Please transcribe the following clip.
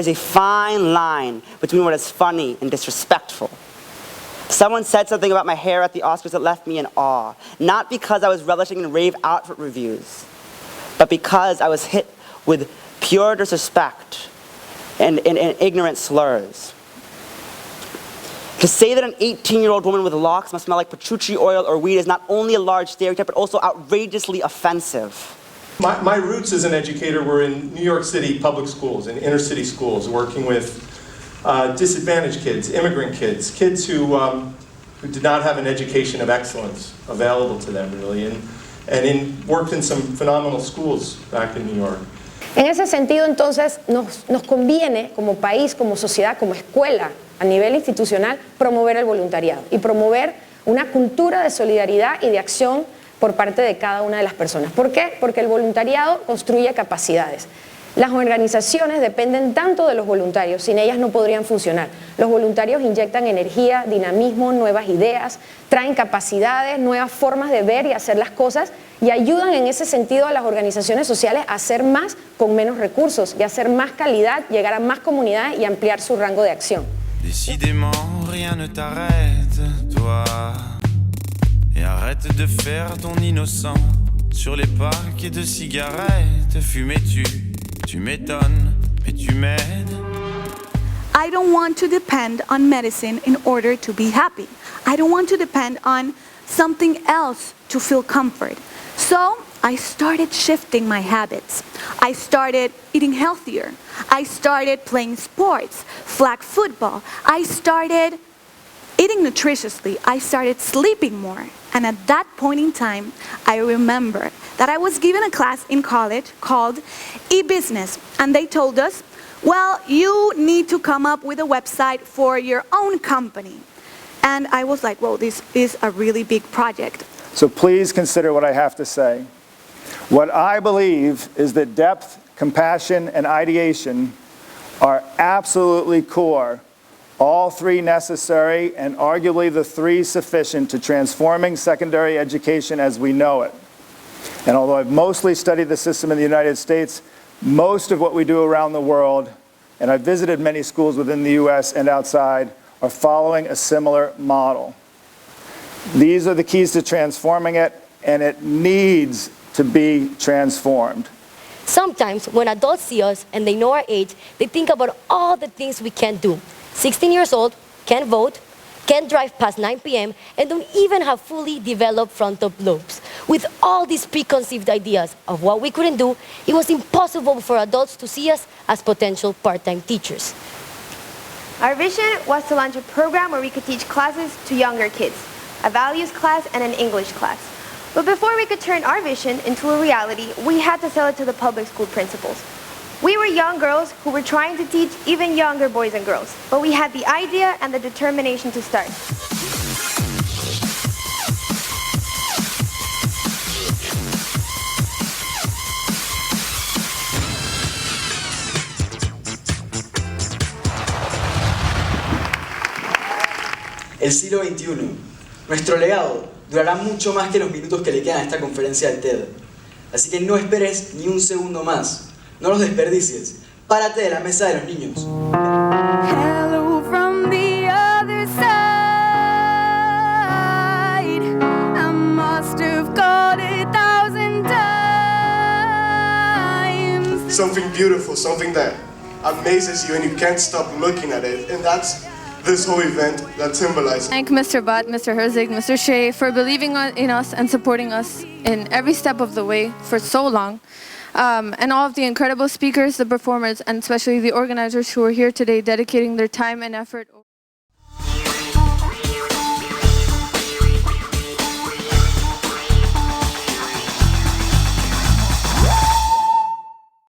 is a fine line between what is funny and disrespectful. Someone said something about my hair at the Oscars that left me in awe, not because I was relishing in rave outfit reviews, but because I was hit with pure disrespect and ignorant slurs. To say that an 18-year-old woman with locks must smell like patchouli oil or weed is not only a large stereotype, but also outrageously offensive. My roots as an educator were in New York City public schools and inner city schools, working with disadvantaged kids, immigrant kids, kids who did not have an education of excellence available to them, really, and worked in some phenomenal schools back in New York. En ese sentido, entonces, nos conviene como país, como sociedad, como escuela, a nivel institucional, promover el voluntariado y promover una cultura de solidaridad y de acción por parte de cada una de las personas. ¿Por qué? Porque el voluntariado construye capacidades. Las organizaciones dependen tanto de los voluntarios, sin ellas no podrían funcionar. Los voluntarios inyectan energía, dinamismo, nuevas ideas, traen capacidades, nuevas formas de ver y hacer las cosas y ayudan en ese sentido a las organizaciones sociales a hacer más con menos recursos y a hacer más calidad, llegar a más comunidades y ampliar su rango de acción. Décidément, rien ne t'arrête, toi. Et arrête de faire ton innocent sur les paquets de cigarettes. Tu m'étonnes, mais tu m'aides. I don't want to depend on medicine in order to be happy. I don't want to depend on something else to feel comfort. So I started shifting my habits. I started eating healthier. I started playing sports, flag football. I started eating nutritiously. I started sleeping more. And at that point in time, I remember that I was given a class in college called e-business. And they told us, well, you need to come up with a website for your own company. And I was like, well, this is a really big project. So please consider what I have to say. What I believe is that depth, compassion, and ideation are absolutely core, all three necessary, and arguably the three sufficient to transforming secondary education as we know it. And although I've mostly studied the system in the United States, most of what we do around the world, and I've visited many schools within the US and outside, are following a similar model. These are the keys to transforming it, and it needs to be transformed. Sometimes when adults see us and they know our age, they think about all the things we can't do. 16 years old, can't vote, can't drive past 9 p.m., and don't even have fully developed frontal lobes. With all these preconceived ideas of what we couldn't do, it was impossible for adults to see us as potential part-time teachers. Our vision was to launch a program where we could teach classes to younger kids, a values class and an English class. But before we could turn our vision into a reality, we had to sell it to the public school principals. We were young girls who were trying to teach even younger boys and girls, but we had the idea and the determination to start. El siglo XXI. Nuestro legado durará mucho más que los minutos que le quedan a esta conferencia del TED. Así que no esperes ni un segundo más. No los desperdicies. Párate de la mesa de los niños. Hello from the other side. I must have called 1,000 times. Something beautiful, something that amazes you and you can't stop looking at it. And that's this whole event that symbolizes. Thank Mr. Butt, Mr. Herzig, Mr. Shea for believing in us and supporting us in every step of the way for so long. And all of the incredible speakers, the performers, and especially the organizers who are here today dedicating their time and effort.